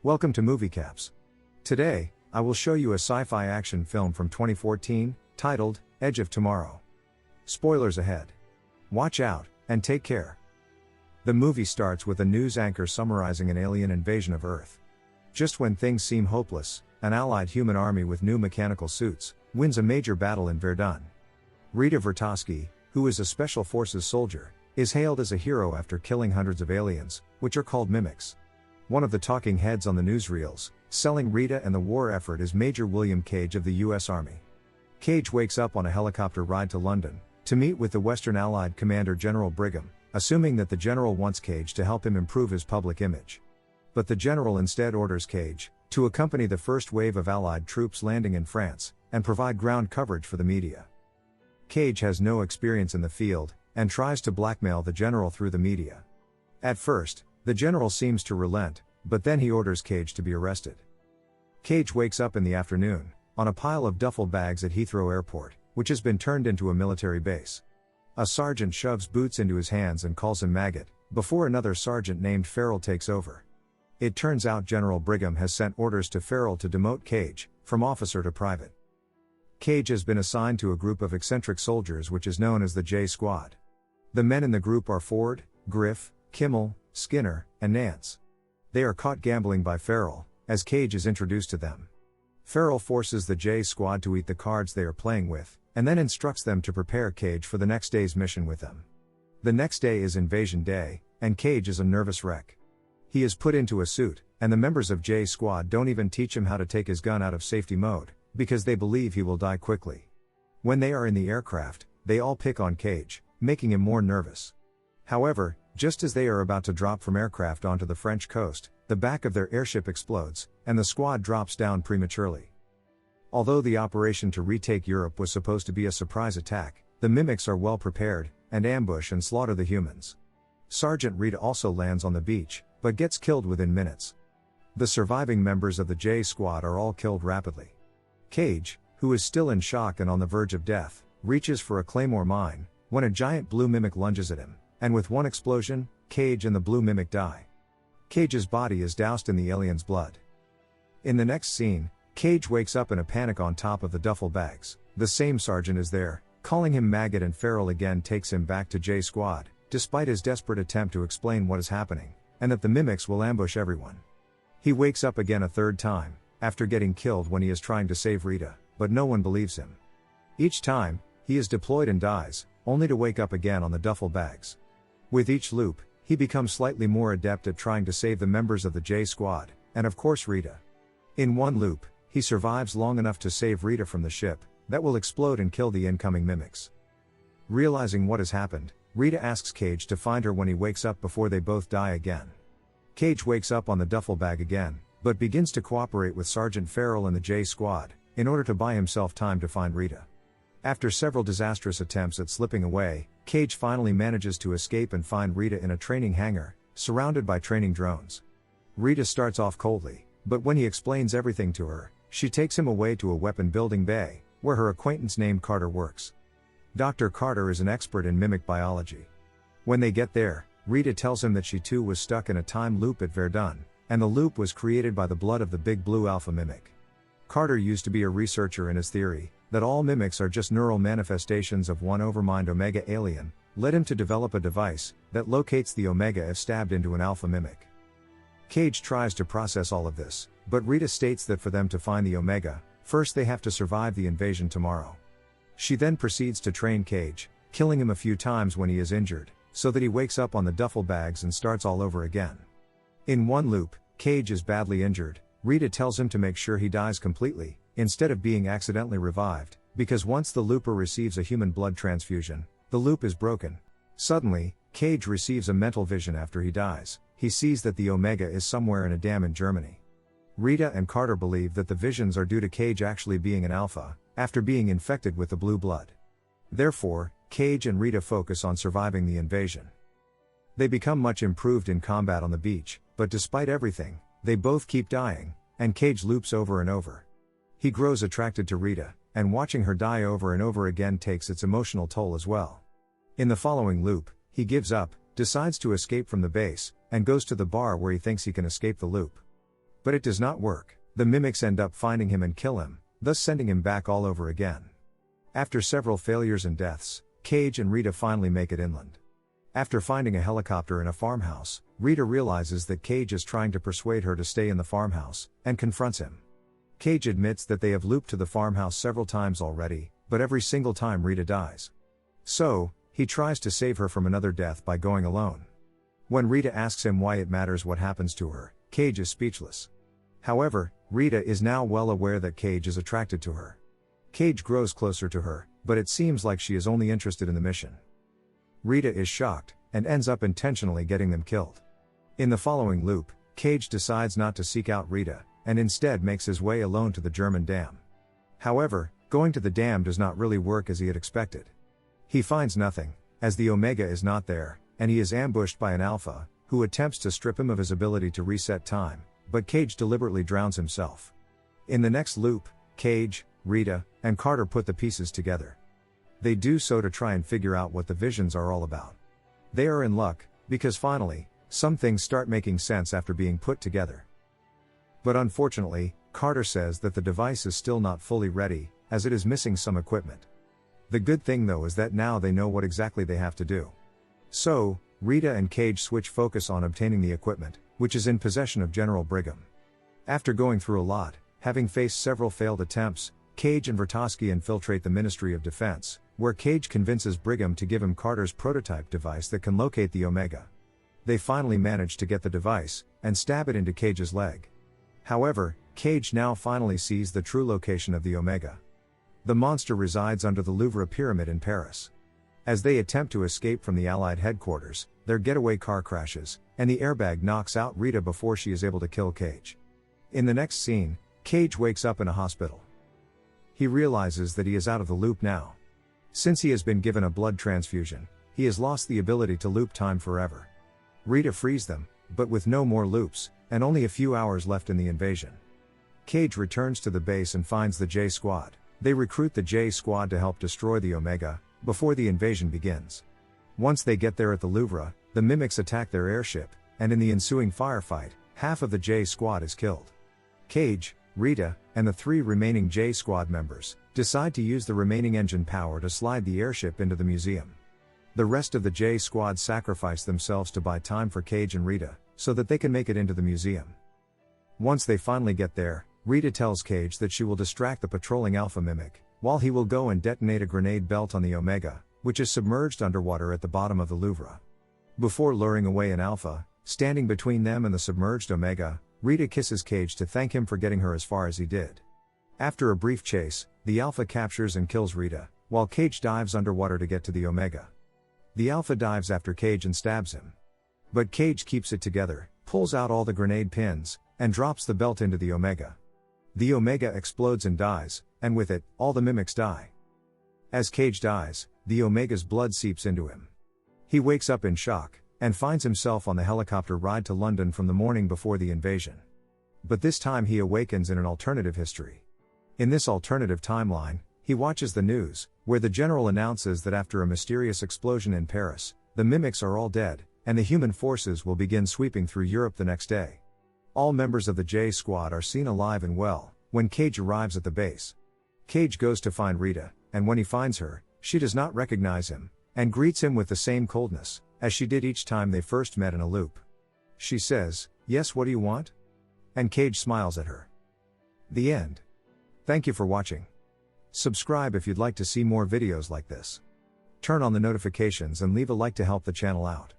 Welcome to Moviecaps. Today, I will show you a sci-fi action film from 2014, titled, Edge of Tomorrow. Spoilers ahead. Watch out, and take care. The movie starts with a news anchor summarizing an alien invasion of Earth. Just when things seem hopeless, an allied human army with new mechanical suits, wins a major battle in Verdun. Rita Vertowski, who is a special forces soldier, is hailed as a hero after killing hundreds of aliens, which are called mimics. One of the talking heads on the newsreels, selling Rita and the war effort is Major William Cage of the U.S. Army. Cage wakes up on a helicopter ride to London, to meet with the Western Allied Commander General Brigham, assuming that the general wants Cage to help him improve his public image. But the general instead orders Cage to accompany the first wave of Allied troops landing in France, and provide ground coverage for the media. Cage has no experience in the field, and tries to blackmail the general through the media. At first, the general seems to relent, but then he orders Cage to be arrested. Cage wakes up in the afternoon, on a pile of duffel bags at Heathrow Airport, which has been turned into a military base. A sergeant shoves boots into his hands and calls him maggot, before another sergeant named Farrell takes over. It turns out General Brigham has sent orders to Farrell to demote Cage, from officer to private. Cage has been assigned to a group of eccentric soldiers which is known as the J Squad. The men in the group are Ford, Griff, Kimmel, Skinner, and Nance. They are caught gambling by Farrell, as Cage is introduced to them. Farrell forces the J Squad to eat the cards they are playing with, and then instructs them to prepare Cage for the next day's mission with them. The next day is Invasion Day, and Cage is a nervous wreck. He is put into a suit, and the members of J Squad don't even teach him how to take his gun out of safety mode, because they believe he will die quickly. When they are in the aircraft, they all pick on Cage, making him more nervous. However, just as they are about to drop from aircraft onto the French coast, the back of their airship explodes, and the squad drops down prematurely. Although the operation to retake Europe was supposed to be a surprise attack, the mimics are well prepared, and ambush and slaughter the humans. Sergeant Rita also lands on the beach, but gets killed within minutes. The surviving members of the J Squad are all killed rapidly. Cage, who is still in shock and on the verge of death, reaches for a claymore mine, when a giant blue mimic lunges at him, and with one explosion, Cage and the blue mimic die. Cage's body is doused in the alien's blood. In the next scene, Cage wakes up in a panic on top of the duffel bags. The same sergeant is there, calling him maggot, and Farrell again takes him back to J Squad, despite his desperate attempt to explain what is happening, and that the mimics will ambush everyone. He wakes up again a third time, after getting killed when he is trying to save Rita, but no one believes him. Each time, he is deployed and dies, only to wake up again on the duffel bags. With each loop, he becomes slightly more adept at trying to save the members of the J Squad, and of course Rita. In one loop, he survives long enough to save Rita from the ship, that will explode and kill the incoming mimics. Realizing what has happened, Rita asks Cage to find her when he wakes up before they both die again. Cage wakes up on the duffel bag again, but begins to cooperate with Sergeant Farrell and the J Squad, in order to buy himself time to find Rita. After several disastrous attempts at slipping away, Cage finally manages to escape and find Rita in a training hangar, surrounded by training drones. Rita starts off coldly, but when he explains everything to her, she takes him away to a weapon building bay, where her acquaintance named Carter works. Dr. Carter is an expert in mimic biology. When they get there, Rita tells him that she too was stuck in a time loop at Verdun, and the loop was created by the blood of the big blue alpha mimic. Carter used to be a researcher, and his theory, that all mimics are just neural manifestations of one overmind Omega alien, led him to develop a device that locates the Omega if stabbed into an alpha mimic. Cage tries to process all of this, but Rita states that for them to find the Omega, first they have to survive the invasion tomorrow. She then proceeds to train Cage, killing him a few times when he is injured, so that he wakes up on the duffel bags and starts all over again. In one loop, Cage is badly injured. Rita tells him to make sure he dies completely, instead of being accidentally revived, because once the looper receives a human blood transfusion, the loop is broken. Suddenly, Cage receives a mental vision after he dies. He sees that the Omega is somewhere in a dam in Germany. Rita and Carter believe that the visions are due to Cage actually being an alpha, after being infected with the blue blood. Therefore, Cage and Rita focus on surviving the invasion. They become much improved in combat on the beach, but despite everything, they both keep dying, and Cage loops over and over. He grows attracted to Rita, and watching her die over and over again takes its emotional toll as well. In the following loop, he gives up, decides to escape from the base, and goes to the bar where he thinks he can escape the loop. But it does not work. The mimics end up finding him and kill him, thus sending him back all over again. After several failures and deaths, Cage and Rita finally make it inland. After finding a helicopter in a farmhouse, Rita realizes that Cage is trying to persuade her to stay in the farmhouse, and confronts him. Cage admits that they have looped to the farmhouse several times already, but every single time Rita dies. So, he tries to save her from another death by going alone. When Rita asks him why it matters what happens to her, Cage is speechless. However, Rita is now well aware that Cage is attracted to her. Cage grows closer to her, but it seems like she is only interested in the mission. Rita is shocked, and ends up intentionally getting them killed. In the following loop, Cage decides not to seek out Rita, and instead makes his way alone to the German dam. However, going to the dam does not really work as he had expected. He finds nothing, as the Omega is not there, and he is ambushed by an Alpha, who attempts to strip him of his ability to reset time, but Cage deliberately drowns himself. In the next loop, Cage, Rita, and Carter put the pieces together. They do so to try and figure out what the visions are all about. They are in luck, because finally, some things start making sense after being put together. But unfortunately, Carter says that the device is still not fully ready, as it is missing some equipment. The good thing though is that now they know what exactly they have to do. So, Rita and Cage switch focus on obtaining the equipment, which is in possession of General Brigham. After going through a lot, having faced several failed attempts, Cage and Vertovsky infiltrate the Ministry of Defense, where Cage convinces Brigham to give him Carter's prototype device that can locate the Omega. They finally manage to get the device, and stab it into Cage's leg. However, Cage now finally sees the true location of the Omega. The monster resides under the Louvre pyramid in Paris. As they attempt to escape from the Allied headquarters, their getaway car crashes, and the airbag knocks out Rita before she is able to kill Cage. In the next scene, Cage wakes up in a hospital. He realizes that he is out of the loop now. Since he has been given a blood transfusion, he has lost the ability to loop time forever. Rita frees them, but with no more loops, and only a few hours left in the invasion. Cage returns to the base and finds the J Squad. They recruit the J Squad to help destroy the Omega, before the invasion begins. Once they get there at the Louvre, the mimics attack their airship, and in the ensuing firefight, half of the J Squad is killed. Cage, Rita, and the 3 remaining J Squad members decide to use the remaining engine power to slide the airship into the museum. The rest of the J Squad sacrifice themselves to buy time for Cage and Rita, so that they can make it into the museum. Once they finally get there, Rita tells Cage that she will distract the patrolling Alpha Mimic, while he will go and detonate a grenade belt on the Omega, which is submerged underwater at the bottom of the Louvre. Before luring away an Alpha, standing between them and the submerged Omega, Rita kisses Cage to thank him for getting her as far as he did. After a brief chase, the Alpha captures and kills Rita, while Cage dives underwater to get to the Omega. The Alpha dives after Cage and stabs him. But Cage keeps it together, pulls out all the grenade pins, and drops the belt into the Omega. The Omega explodes and dies, and with it, all the mimics die. As Cage dies, the Omega's blood seeps into him. He wakes up in shock, and finds himself on the helicopter ride to London from the morning before the invasion. But this time he awakens in an alternative history. In this alternative timeline, he watches the news, where the general announces that after a mysterious explosion in Paris, the mimics are all dead, and the human forces will begin sweeping through Europe the next day. All members of the J Squad are seen alive and well, when Cage arrives at the base. Cage goes to find Rita, and when he finds her, she does not recognize him, and greets him with the same coldness, as she did each time they first met in a loop. She says, "Yes, what do you want?" And Cage smiles at her. The end. Thank you for watching. Subscribe if you'd like to see more videos like this. Turn on the notifications and leave a like to help the channel out.